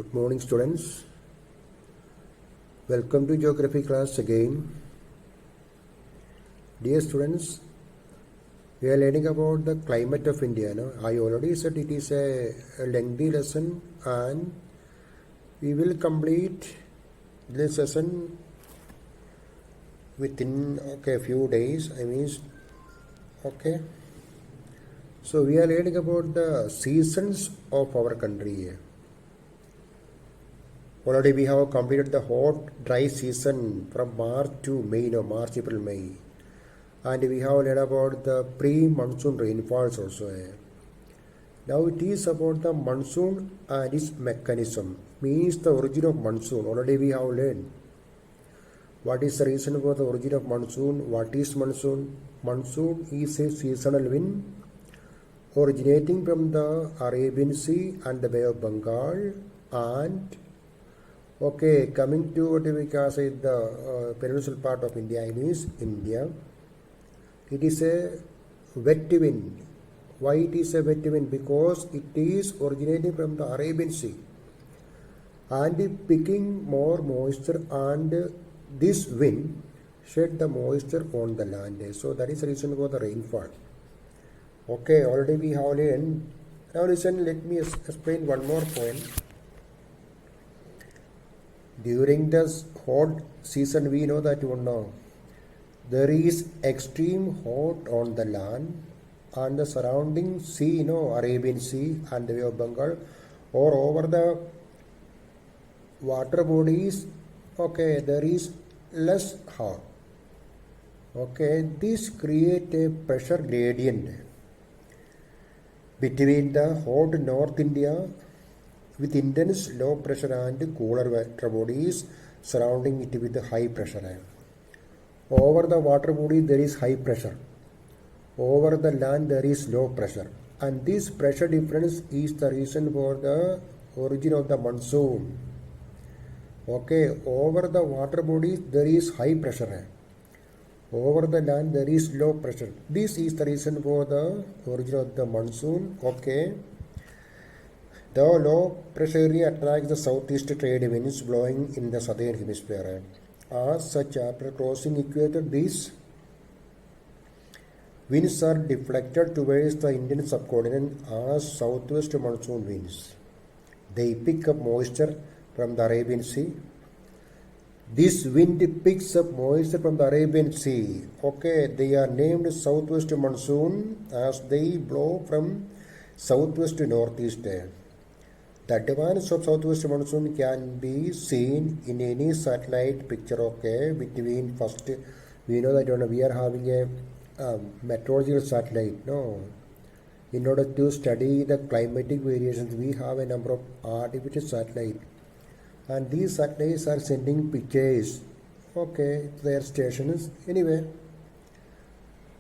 Good morning, students. Welcome to geography class again. Dear students, we are learning about the climate of India. No? I already said it is a lengthy lesson and we will complete this lesson within a few days. So we are learning about the seasons of our country. Already we have completed the hot, dry season from March to May, March, April, May. And we have learned about the pre-monsoon rainfalls also. Now it is about the monsoon and its mechanism, means the origin of monsoon. Already we have learned. What is the reason for the origin of monsoon? What is monsoon? Monsoon is a seasonal wind originating from the Arabian Sea and the Bay of Bengal and coming to what we can say the peninsular part of India, means India. It is a wet wind. Why it is a wet wind? Because it is originating from the Arabian Sea and picking more moisture, and this wind shed the moisture on the land. So that is the reason for the rainfall. Already we have learned. Now listen, let me explain one more point. During this hot season, we know that there is extreme hot on the land and the surrounding sea, Arabian Sea and the Bay of Bengal, or over the water bodies, there is less hot. This create a pressure gradient between the hot North India with intense low pressure and cooler water bodies surrounding it with high pressure. Over the water body there is high pressure. Over the land there is low pressure. And this pressure difference is the reason for the origin of the monsoon. Over the water bodies there is high pressure. Over the land there is low pressure. This is the reason for the origin of the monsoon. The low pressure area attracts the southeast trade winds blowing in the southern hemisphere. As such, after crossing equator, these winds are deflected towards the Indian subcontinent as southwest monsoon winds. They pick up moisture from the Arabian Sea. This wind picks up moisture from the Arabian Sea. They are named southwest monsoon as they blow from southwest to northeast. The advance of southwest monsoon can be seen in any satellite picture. Between first, we know that we are having a meteorological satellite. In order to study the climatic variations, we have a number of artificial satellites, and these satellites are sending pictures. To their stations. Anyway,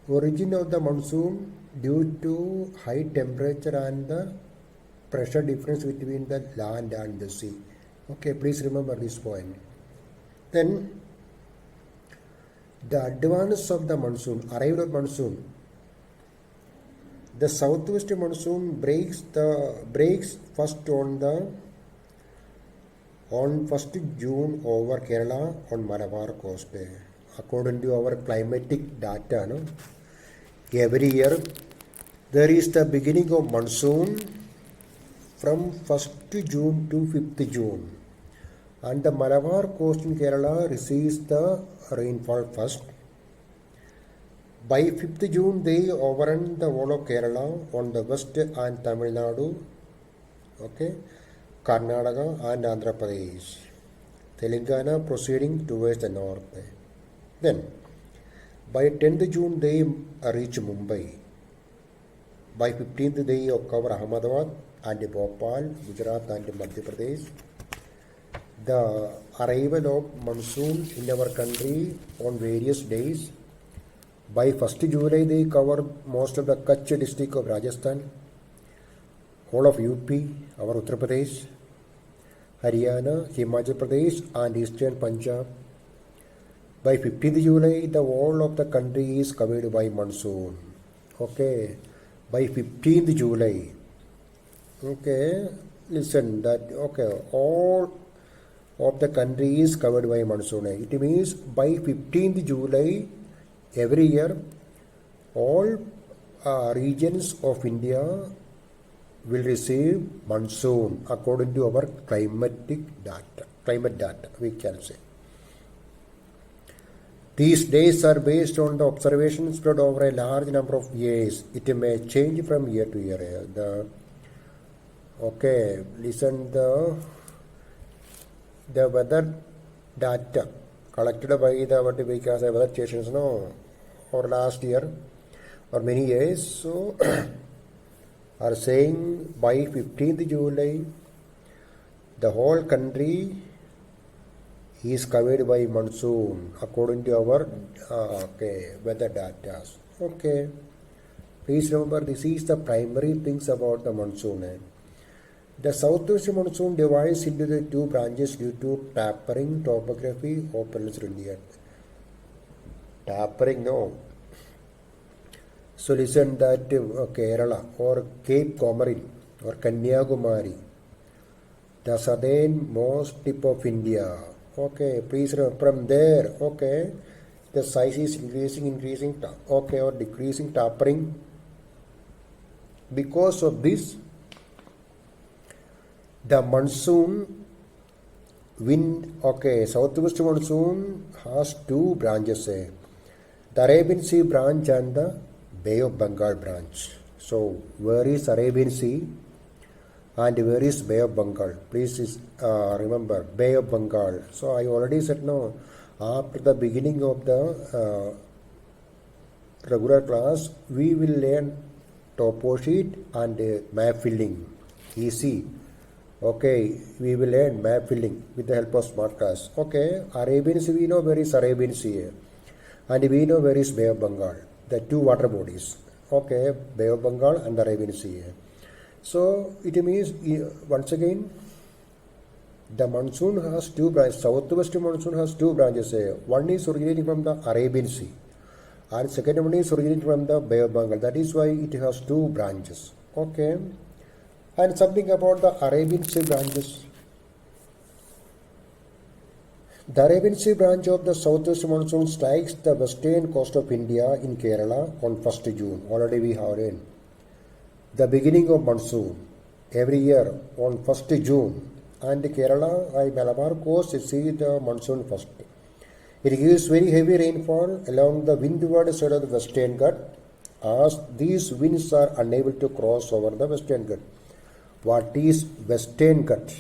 origin of the monsoon due to high temperature and the pressure difference between the land and the sea. Please remember this point. Then the advance of the monsoon, arrival of monsoon. The southwest monsoon breaks first on 1st June over Kerala on Malabar coast. According to our climatic data, every year there is the beginning of monsoon from 1st June to 5th June, and the Malabar coast in Kerala receives the rainfall first. By 5th June, they overrun the whole of Kerala on the west and Tamil Nadu, Karnataka and Andhra Pradesh, Telangana proceeding towards the north. Then, by 10th June, they reach Mumbai. By 15th, they cover Ahmedabad and Bhopal, Gujarat and Madhya Pradesh. The arrival of monsoon in our country on various days. By 1st July, they cover most of the Kutch district of Rajasthan, whole of UP, our Uttar Pradesh, Haryana, Himachal Pradesh and eastern Punjab. By 15th July, the whole of the country is covered by monsoon. By 15th July, listen that okay, all of the country is covered by monsoon. It means by 15th July every year, all regions of India will receive monsoon according to our climate data, we can say. These days are based on the observations spread over a large number of years. It may change from year to year. Listen the weather data collected by the weather stations or last year or many years. So are saying by 15th July the whole country is covered by monsoon according to our weather data. Okay, please remember this is the primary things about the monsoon. The southwest monsoon divides into the two branches due to tapering topography of Peninsula India. Tapering, no. So listen that Kerala or Cape Comorin or Kanyakumari, the southernmost tip of India. Okay, please from there. Okay, the size is increasing. Okay, or decreasing, tapering. Because of this, the monsoon wind. Okay, southwest monsoon has two branches. The Arabian Sea branch and the Bay of Bengal branch. So where is Arabian Sea and where is Bay of Bengal? Please remember Bay of Bengal. So I already said no. After the beginning of the regular class, we will learn topo sheet and map filling. Easy. Okay, we will learn map filling with the help of smart class. Okay, Arabian Sea, we know where is Arabian Sea and we know where is Bay of Bengal. The two water bodies. Okay, Bay of Bengal and the Arabian Sea. So it means once again the monsoon has two branches. Southwest monsoon has two branches. One is originating from the Arabian Sea and second one is originating from the Bay of Bengal. That is why it has two branches. Okay, and something about the Arabian Sea branches. The Arabian Sea branch of the southwest monsoon strikes the western coast of India in Kerala on 1st June. Already we have learned. The beginning of monsoon every year on 1st June, and Kerala and Malabar coast see the monsoon first. It gives very heavy rainfall along the windward side of the Western Ghats as these winds are unable to cross over the Western Ghats. What is Western Ghats?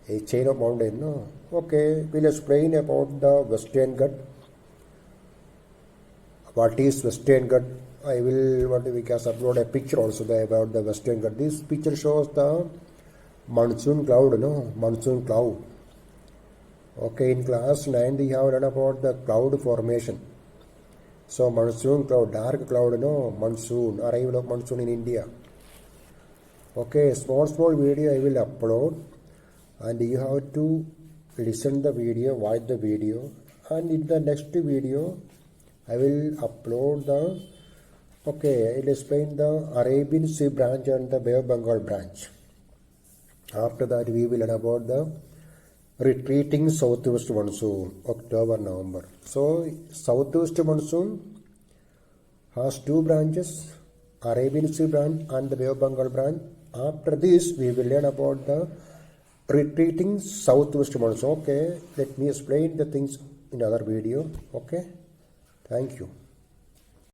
A chain of mountains, no? Okay, we'll explain about the Western Ghats. What is Western Ghats? I will upload a picture also about the Western Ghats. This picture shows the monsoon cloud, no? Monsoon cloud. Okay, in class 9 we have learned about the cloud formation. So monsoon cloud, dark cloud, no? Monsoon, arrival of monsoon in India. Okay, small video I will upload and you have to listen the video, watch the video, and in the next video I will upload the I will explain the Arabian Sea branch and the Bay of Bengal branch. After that we will learn about the retreating southwest monsoon, October, November. So southwest monsoon has two branches, Arabian Sea branch and the Bay of Bengal branch. After this we will learn about the retreating southwest monsoon. Okay, let me explain the things in other video. Okay, thank you.